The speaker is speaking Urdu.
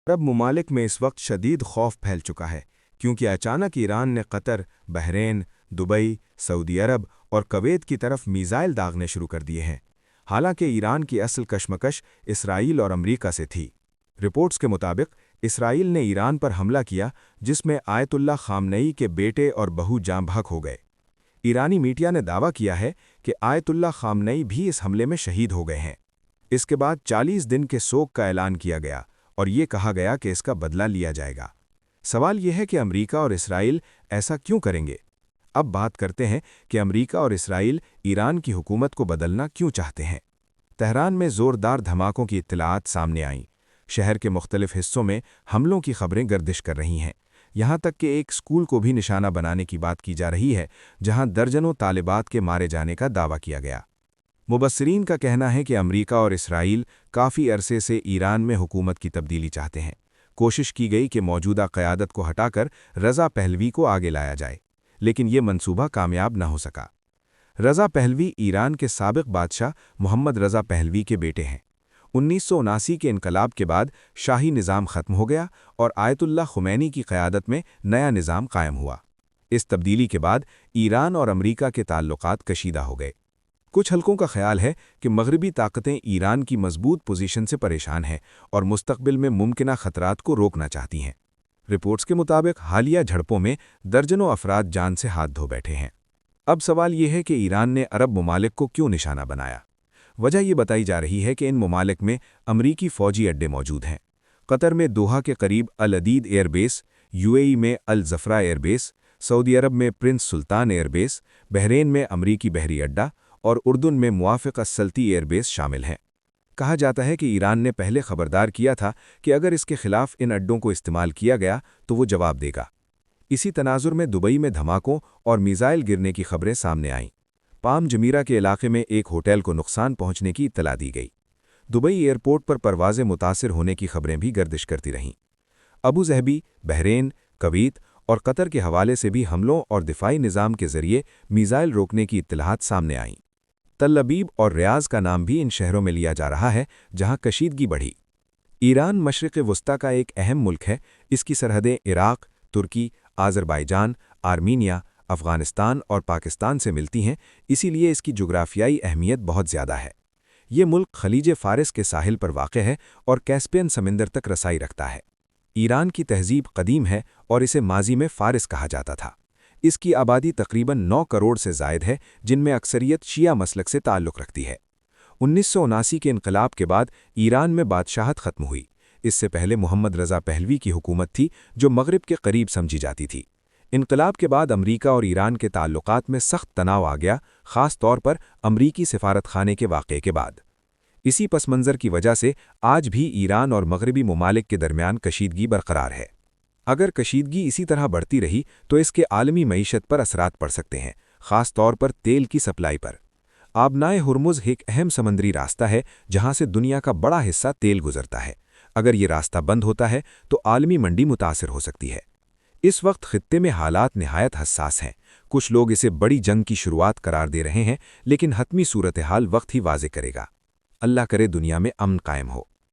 عرب ممالک میں اس وقت شدید خوف پھیل چکا ہے کیونکہ اچانک ایران نے قطر، بحرین، دبئی، سعودی عرب اور کویت کی طرف میزائل داغنے شروع کر دیے ہیں۔ حالانکہ ایران کی اصل کشمکش اسرائیل اور امریکہ سے تھی۔ رپورٹس کے مطابق اسرائیل نے ایران پر حملہ کیا جس میں آیت اللہ خامنئی کے بیٹے اور بہو جاں بحق ہو گئے۔ ایرانی میڈیا نے دعویٰ کیا ہے کہ آیت اللہ خامنئی بھی اس حملے میں شہید ہو گئے ہیں۔ اس کے بعد 40 دن کے سوگ کا اعلان کیا گیا اور یہ کہا گیا کہ اس کا بدلہ لیا جائے گا۔ سوال یہ ہے کہ امریکہ اور اسرائیل ایسا کیوں کریں گے؟ اب بات کرتے ہیں کہ امریکہ اور اسرائیل ایران کی حکومت کو بدلنا کیوں چاہتے ہیں۔ تہران میں زوردار دھماکوں کی اطلاعات سامنے آئیں۔ شہر کے مختلف حصوں میں حملوں کی خبریں گردش کر رہی ہیں۔ یہاں تک کہ ایک اسکول کو بھی نشانہ بنانے کی بات کی جا رہی ہے جہاں درجنوں طالبات کے مارے جانے کا دعویٰ کیا گیا۔ مبصرین کا کہنا ہے کہ امریکہ اور اسرائیل کافی عرصے سے ایران میں حکومت کی تبدیلی چاہتے ہیں۔ کوشش کی گئی کہ موجودہ قیادت کو ہٹا کر رضا پہلوی کو آگے لایا جائے، لیکن یہ منصوبہ کامیاب نہ ہو سکا۔ رضا پہلوی ایران کے سابق بادشاہ محمد رضا پہلوی کے بیٹے ہیں۔ 1979 کے انقلاب کے بعد شاہی نظام ختم ہو گیا اور آیت اللہ خمینی کی قیادت میں نیا نظام قائم ہوا۔ اس تبدیلی کے بعد ایران اور امریکہ کے تعلقات کشیدہ ہو گئے۔ کچھ حلقوں کا خیال ہے کہ مغربی طاقتیں ایران کی مضبوط پوزیشن سے پریشان ہیں اور مستقبل میں ممکنہ خطرات کو روکنا چاہتی ہیں۔ رپورٹس کے مطابق حالیہ جھڑپوں میں درجنوں افراد جان سے ہاتھ دھو بیٹھے ہیں۔ اب سوال یہ ہے کہ ایران نے عرب ممالک کو کیوں نشانہ بنایا؟ وجہ یہ بتائی جا رہی ہے کہ ان ممالک میں امریکی فوجی اڈے موجود ہیں۔ قطر میں دوحہ کے قریب العدید ایئر بیس، UAE میں الزفرا ایئر بیس، سعودی عرب میں پرنس سلطان ایئر بیس، بحرین میں امریکی بحری اڈہ اور اردن میں موافق السلطی ایئر بیس شامل ہیں۔ کہا جاتا ہے کہ ایران نے پہلے خبردار کیا تھا کہ اگر اس کے خلاف ان اڈوں کو استعمال کیا گیا تو وہ جواب دے گا۔ اسی تناظر میں دبئی میں دھماکوں اور میزائل گرنے کی خبریں سامنے آئیں۔ پام جمیرہ کے علاقے میں ایک ہوٹل کو نقصان پہنچنے کی اطلاع دی گئی۔ دبئی ایئرپورٹ پر پروازیں متاثر ہونے کی خبریں بھی گردش کرتی رہیں۔ ابو ظہبی، بحرین، کویت اور قطر کے حوالے سے بھی حملوں اور دفاعی نظام کے ذریعے میزائل روکنے کی اطلاعات سامنے آئیں۔ تل ابیب اور ریاض کا نام بھی ان شہروں میں لیا جا رہا ہے جہاں کشیدگی بڑھی۔ ایران مشرق وسطیٰ کا ایک اہم ملک ہے۔ اس کی سرحدیں عراق، ترکی، آذربائیجان، آرمینیا، افغانستان اور پاکستان سے ملتی ہیں، اسی لیے اس کی جغرافیائی اہمیت بہت زیادہ ہے۔ یہ ملک خلیج فارس کے ساحل پر واقع ہے اور کیسپین سمندر تک رسائی رکھتا ہے۔ ایران کی تہذیب قدیم ہے اور اسے ماضی میں فارس کہا جاتا تھا۔ اس کی آبادی تقریباً 9 کروڑ سے زائد ہے، جن میں اکثریت شیعہ مسلک سے تعلق رکھتی ہے۔ 1979 کے انقلاب کے بعد ایران میں بادشاہت ختم ہوئی۔ اس سے پہلے محمد رضا پہلوی کی حکومت تھی جو مغرب کے قریب سمجھی جاتی تھی۔ انقلاب کے بعد امریکہ اور ایران کے تعلقات میں سخت تناؤ آ گیا، خاص طور پر امریکی سفارت خانے کے واقعے کے بعد۔ اسی پس منظر کی وجہ سے آج بھی ایران اور مغربی ممالک کے درمیان کشیدگی برقرار ہے۔ اگر کشیدگی اسی طرح بڑھتی رہی تو اس کے عالمی معیشت پر اثرات پڑ سکتے ہیں، خاص طور پر تیل کی سپلائی پر۔ آبنائے ہرمز ایک اہم سمندری راستہ ہے جہاں سے دنیا کا بڑا حصہ تیل گزرتا ہے۔ اگر یہ راستہ بند ہوتا ہے تو عالمی منڈی متاثر ہو سکتی ہے۔ اس وقت خطے میں حالات نہایت حساس ہیں۔ کچھ لوگ اسے بڑی جنگ کی شروعات قرار دے رہے ہیں، لیکن حتمی صورتحال وقت ہی واضح کرے گا۔ اللہ کرے دنیا میں امن قائم ہو۔